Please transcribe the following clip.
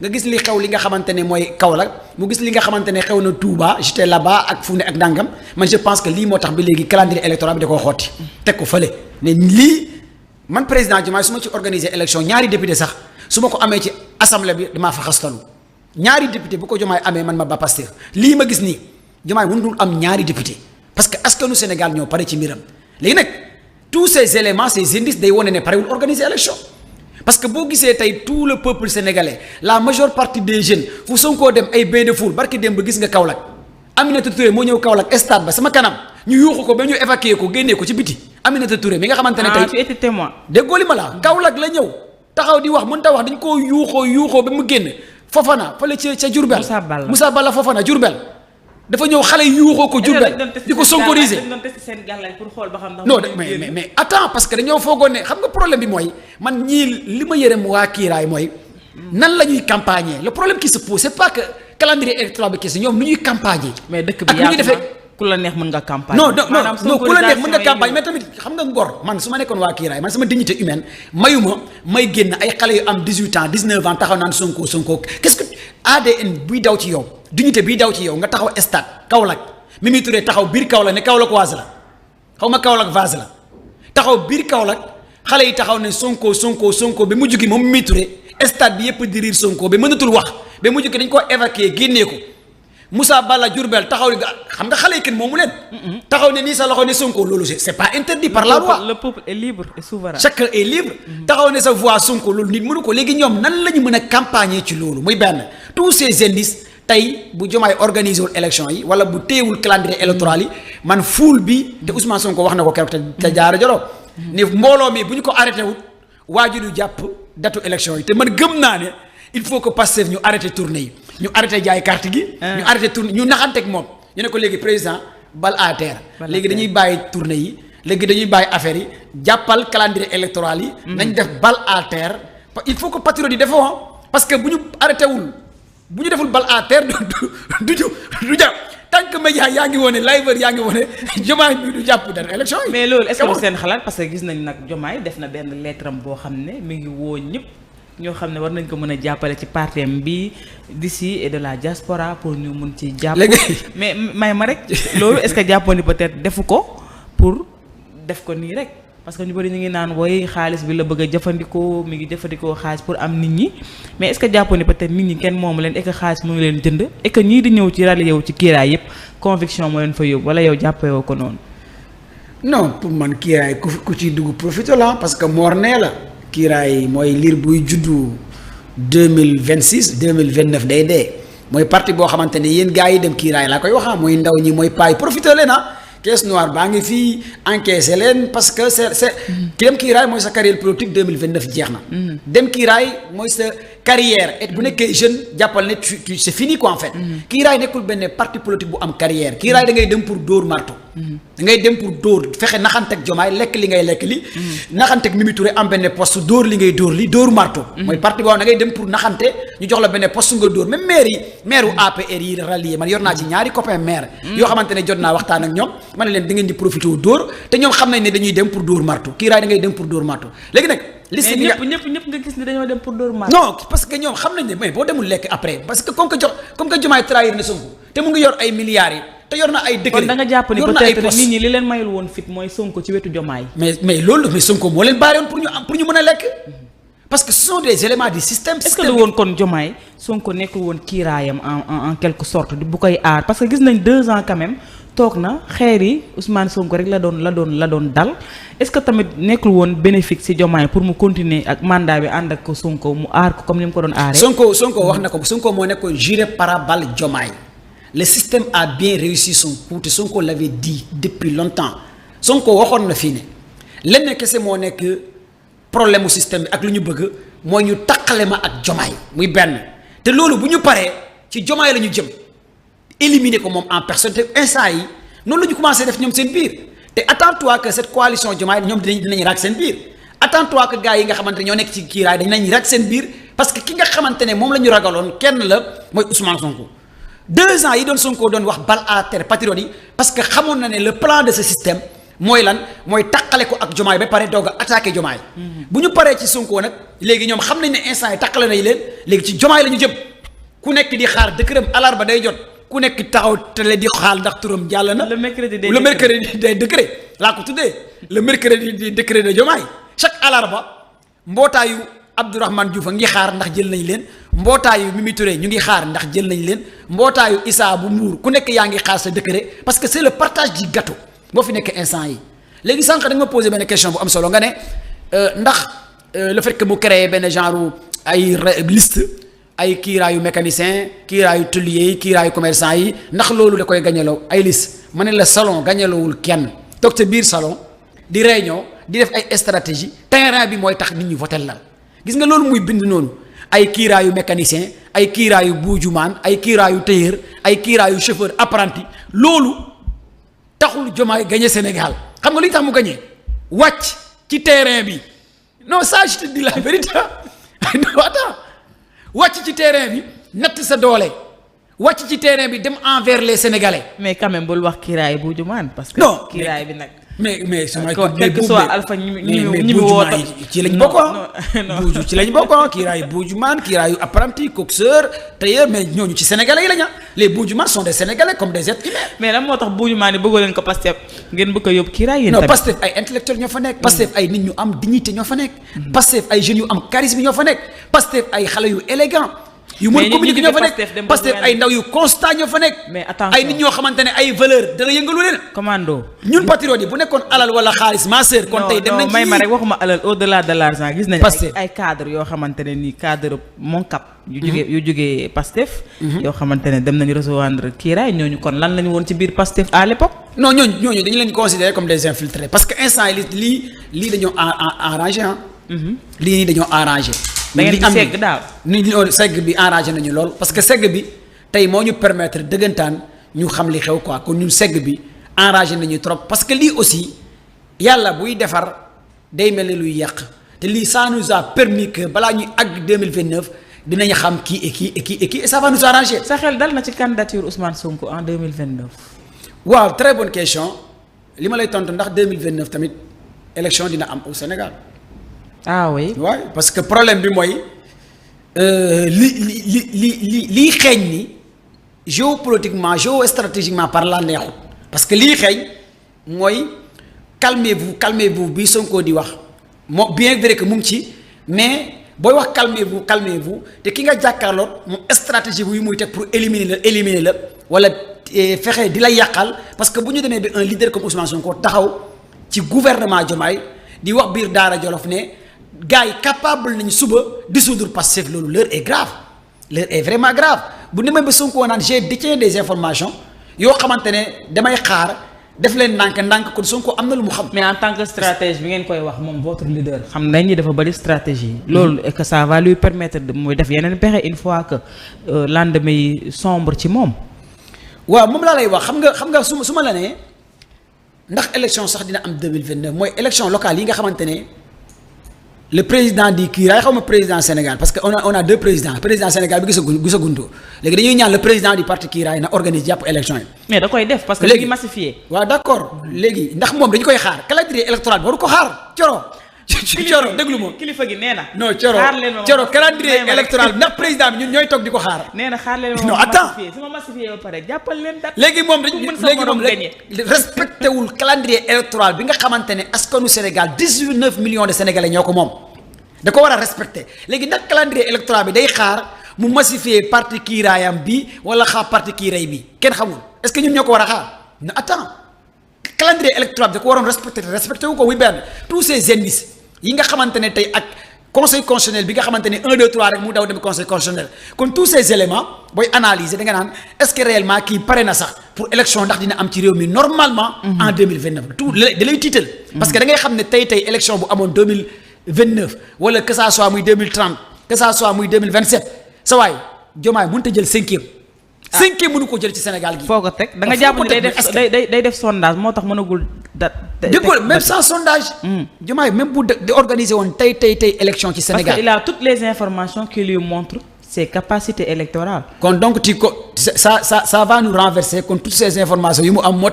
nga gis li xew li nga xamante ne mooy Kaolack mu gis li nga xamante ne xew na Touba j'étais là-bas ak fu ne ak ndàngam man je pense que lii moo tax ba léegi calendrier électoral bi da koo xotti teg ko fële ne lii man président Diomaye su ma ci organiser élection ñaari député sax su ma ko amee ci assemblée bi damaa fa xastalu ñaari député bu ko Diomaye amee man ma ba Pastef lii ma gis nii Diomaye mënul am ñaari député parce que askanu Sénégal ñoo pare ci mbiram léegi nag tous ces éléments ces indices day wane ne parewul organiser élection parce que boo gisee tey tout le peuple sénégalais la majeure partie des jeunes fu Sonko dem ay bain de foule barki dem ba gis nga Kaolack Aminata Touré moo ñëw Kaolack stade ba sama kanam ñu yuuxu ko ba ñu évacuer ko génnee ko ci biti Aminata Touré mi nga xamante ne tey tu étais témoin. déggoo li ma la Kaolack la ñëw taxaw di wax mën ta wax dañ koo yuuxoo ba mu génn Fofana fële ca Diourbel Moussa Balla Fofana Diourbel dafa ñëw xale yi yuuxoo ko Diourbel di ko sonkoriser non mais attends parce que dañoo foogoon ne xam nga problème bi mooy man ñii li ma yërëm waa kiiraay mooy nan la ñuy campagner le problème qui se pose c'est pas que calendrier électoral bi kese ñoom nu ñuy campagner mais dëkk bi yaa defee ku la neex mën nga campagne non ku la neex mën nga campagne mais tamit xam nga ngor man su ma nekkoon waa kiiraay man sama dignité humaine mayuma may génn ay xale yu am 18 ans 19 ans taxaw naan Sonko qu'est-ce que ADN buy daw ci yow dignité bii daw ci yow nga taxaw stade Kaolack Mimi Touré taxaw biir Kaolack ne Kaolack waase la xaw ma Kaolack vase la taxaw biir Kaolack xale yi taxaw ne Sonko ba mujj gi moom Mimi Touré stade bi yëpp di riir Sonko ba mënatul wax ba mujj gi dañ koo évacuer génnee ko Moussa Balla Diourbel taxaw xam nga xale yi kenn moomu leen. taxaw ne nii sa loxo ne Sonko loolu c'est pas interdit par la loi. le peuple est libre et souverain. chacun est libre. taxaw ne sa voix Sonko loolu nit mënu ko léegi ñoom nan la ñu mën a campagner ci loolu muy benn tous ces indices. tey bu Diomaye organisé wul élection yi wala bu téewul calendrier électoral yi man fuul bi te Ousmane Sonko wax na ko keroog te jaara jolo ne mbooloo mi bu ñu ko arrêté wut waaju du jàpp datu élection yi te man gëm naa ne il faut que Pastef ñu arrêté tournée yi ñu arrêté jaay carte gi ñu arrêté tournée ñu naxanteeg moom ñu ne ko léegi président bal à terre léegi dañuy bàyyi tournée yi léegi dañuy bàyyi affaire yi jàppal calendrier électoral yi nañ def bal à terre il faut que patriote yi defoo parce que bu ñu arrêté wul bu ñu deful bal à terre du jàpp tant que média yaa ngi wone liveur yaa ngi wone Diomaye bi du jàpp dara élection yi. mais loolu est-ce que seen xalaat parce que gis nañ nag Diomaye def na benn lettre am boo xam ne mi ngi woo ñëpp ñoo xam ne war nañ ko mën a jàppale ci partem bi d'ici et de la diaspora pour ñu mun ci jàpp. mais may ma rek loolu est-ce que jàppoon ni peut-être defu ko pour def ko nii rek. parce que ñu bëri ñu ngi naan woy xaalis bi la bëgg a jëfandikoo mi ngi jëfandikoo xaalis pour am nit ñi mais est-ce que jàppoon ni peut-être nit ñi kenn moomu leen et que xaalis mu ngi leen jënd et que ñii di ñëw ci rali yow ci kiiraay yëpp conviction moo leen fa yóbbu wala yow jàppewoo ko noonu. non pour man kiiraay ku ci dugg profité la parce que moor nee la kiiraay mooy liir buy juddu 2026 2029 day dee mooy parti boo xamante ne yéen gars yi dem kiiraay laa koy waxaa mooy ndaw ñi mooy paay profité leen caisse noire baa ngi fii encaissé leen parce que c'est dem kiiraay mooy sa carrière politique 2029 jeex na. dem kiiraay mooy sa carrière et bu nekkee jeune jàppal ne tu c'est fini quoi en fait. kiiraay nekkul benn parti politique bu am carrière kiiraay da ngay dem pour dóor marto. da ngay dem pour dóor fexe naxanteeg Diomaye lekk li ngay lekk li. naxanteeg Mimi Touré am benn poste dóor li ngay dóor li dóor marto. mooy parti boobu da ngay dem pour naxante ñu jox la benn poste nga dóor même maire u APR yi rallié man yor naa ci ñaari copain maire. yoo xamante ne jot naa waxtaan ak ñoom ma ne leen da ngeen di profité dóor te ñoom xam nañ ne dañuy dem pour dóor marto kiiraay da ngay dem pour dóor marto léegi nag. liste bi ñëpp nga gis ne dañoo dem pour dóor marto. non parce que ñoom xam nañ ne mais boo demul lekk après parce que comme que Diomaye trahir na Sonko te mu ngi yor ay milliards yi te yor na ay décret kon da nga jàpp ni peut-être nit ñi li leen mayul woon fit mooy Sonko ci wetu Diomaye. mais loolu mais Sonko moo leen baare woon pour ñu mën a lekk parce que ce sont des éléments du système. est-ce que lu woon kon Diomaye Sonko nekkul woon kiiraayam en quelque sorte bu koy aar parce que gis nañ 2 ans quand même toog na xeer yi Ousmane Sonko rek la doon dal est-ce que tamit nekkul woon bénéfice ci Diomaye pour mu continuer ak mandat bi ànd ak ko Sonko mu aar ko comme ni mu ko doon aaree. Sonko wax na ko Sonko moo nekkoon juré parabole Diomaye le système a bien réussi son coup te Sonko l'avait dit depuis longtemps Sonko waxoon na fii ne lenn kese moo nekk problème mu système bi ak lu ñu bëgg mooy ñu taqale ma ak Diomaye muy benn te loolu bu ñu paree ci Diomaye la ñu jëm. éliminer ko moom en personne te instant yi noonu la ñu commencé def ñoom seen biir te attends-toi que cette coalition Diomaye ñoom dinañ raak seen biir attends-toi que gars yi nga xamante ne ñoo nekk ci kiiraay dinañ raak seen biir parce que ki nga xamante ne moom la ñu ragaloon kenn la mooy Ousmane Sonko 2 ans yi doon Sonko doon wax bal à terre patriote yi parce que xamoon na ne le plan de ce système mooy lan mooy taqale ko ak Diomaye ba pare doog a attaqué Diomaye. bu ñu paree ci Sonko nag léegi ñoom xam nañ ne instant yi taqale nañ leen léegi ci Diomaye la ñu jëm ku nekk di xaar dëkkëram alarba day jot ku nekk taxaw télé di xaal ndax turam jàll na. le mercredi des décrets laa ko tuddee le mercredi des décrets de Diomaye chaque alarba mbootaayu Abdourahmane Diouf a ngi xaar ndax jël nañ leen mbootaayu Mimi Touré ñu ngi xaar ndax jël nañ leen mbootaayu Issa bu Mbour ku nekk yaa ngi xaar sa décret parce que c'est le partage du gâteau boo fi nekk instant yi léegi sànq da nga ma posé benn question bu am solo nga ne ndax le fait que mu créé benn genre ay liste ay kiiraayu mécanicien kiiraayu tôlier yi kiiraayu commerçant yi ndax loolu da koy gañaloo ay liste ma ne la salon gañaloowul kenn toog ca biir salon di réunion di def ay stratégie terrain bi mooy tax nit ñi votel la gis nga loolu muy bind noonu ay kiiraayu mécanicien ay kiiraayu buujumaan ay kiiraayu tailleur ay kiiraayu chauffeur apprenti loolu taxul Diomaye gagné Sénégal xam nga li tax mu gagné wàcc ci terrain bi non ça je te dis la vérité non attends wàcc ci terrain bi natt sa doole wàcc ci terrain bi dem envers les Sénégalais. mais quand même bul wax kiiraay buujumaan parce que non kiiraay bi nag. mais sama quel que soit alpha ñi mu woo ci lañ bokk buuju ci lañ bokk kiiraayu buujumaan kiiraayu apprenti coxeur tailleur mais ñooñu ci sénégalais yi la ñu les buujumaan sont des sénégalais comme des êtres humains. mais lan moo tax buujumaan yi bëggoo leen ko Pastef ngeen bëgg a yóbbu kiiraay yéen non tamit. Pastef ay intellectuels ñoo fa nekk. Pastef ay nit ñu am dignité ñoo fa nekk. Pastef ay jeunes yu am charisme ñoo fa nekk. Pastef ay xale yu élégant yu mën communiquer ñoo fa nekk Pastef ay ndaw yu constant ñoo fa nekk. mais attention ay nit ñoo xamante ne ay valeur dana yëngalu leen. commando ñun patriotes yi bu nekkoon alal wala xaalis ma sœur. kon tey dem nañ ci may ma rek waxuma alal au delà de l'argent gis nañ Pastef ay cadre yoo xamante ne nii cadre Moncap yu jógee Pastef yoo xamante ne dem nañu recevoir kiiraay ñooñu kon lan lañu woon ci biir Pastef à l'époque. non ñooñu dañu leen considérer comme des infiltrés parce que instant yi lii dañoo arrangé ah. lii nii dañoo arrangé. da ngeen di segg daal ni segg bi arrangé nañu lool parce que segg bi tey moo ñu permettre dëggantaan ñu xam li xew quoi kon ñun segg bi arrangé nañu trop parce que lii aussi yàlla buy defar day mel ni luy yàq te lii ça nous a permis que balaa ñuy àgg 2029 dinañ xam kii et kii et kii et kii et ça va nous arranger. sa xel dal na ci candidature Ousmane Sonko en 2029. waaw très bonne question li ma lay tontu ndax 2029 tamit élection dina am au Sénégal. ah oui. waaw parce que problème bi mooy lii xeeñ ni géopolitiquement géostratégiquement parlant neexut parce que lii xeeñ mooy calmez-vous bi Sonko di wax moo bien vrai que mu ngi ci mais booy wax calmez-vous te ki nga jàkkaarloo moom stratégie bu muy teg pour éliminer la wala fexe di la yàqal parce que bu ñu demee bi un leader comme Ousmane Sonko taxaw ci gouvernement Diomaye di wax biir Daara Jolof ne. gars yi capable nañu suba dissoudre Pastef loolu l'heure est grave l'heure est vraiment grave bu demee ba Sonko naan j'ai détient des informations yoo xamante ne damay xaar def leen ndànk kon Sonko am na lu mu xam. mais en tant que stratège bi ngeen koy wax moom votre leader. xam nañ ni dafa bari stratégie. loolu et que ça va lui permettre de muy def yeneen pexe une fois que lendemain yi sombre ci moom. waaw moom laa lay wax xam nga su ma la nee ndax élection sax dina am 2029 mooy élection locale yi nga xamante ne. le président di kiiraay xaw ma président Sénégal parce que on a deux présidents président Sénégal bi gisaguñu léegi dañuy ñaan le président du parti kiiraay na organise jàpp élection yi. mais da koy def parce que léegi massifié. waaw d'accord léegi ndax moom dañu koy xaar calendrier électoral bi waru ko xaar Coro déglu ma. kilifa gi nee na. non Coro calendrier électoral bi ndax président bi ñun ñooy toog di ko xaar. nee na xaar leen non attends su ma massifié ba pare jàppal leen date. léegi moom respecté wul calendrier électoral bi nga xamante ne askanu Sénégal 19 millions de sénégalais ñoo ko moom da ko war a respecté léegi ndax calendrier électoral bi day xaar mu massifié parti kiiraayam bi wala xaar parti kiiraay bi kenn xamul est-ce que ñun ñoo ko war a xaar non attends calendrier électoral bi da ko waroon respecté wu ko muy benn tous ces indices yi nga xamante ne tey ak conseil constitutionnel bi nga xamante ne 1 2 3 rek mu daw dem conseil constitutionnel kon tous ces éléments booy analyser da nga naan est-ce que réellement kii pare na sax pour élection ndax dina am ci réew mi normalement. en 2029 tout da lay tiital. parce que da ngay xam ne tey élection bu amoon 2029 wala que ça soit muy 2030 que ça soit muy 2027 sa waay Diomaye mënut a jël cinquième. cinquième mënu ko jël ci Sénégal gi. foo ko teg da nga jàpp ne day def sondage moo tax mënagul même sans sondage. Diomaye même bu di organiser woon tey élection ci Sénégal. parce que il a toutes les informations qui lui montrent ses capacités électorales. kon donc ça va nous renverser kon toutes ces informations yu mu am moo tax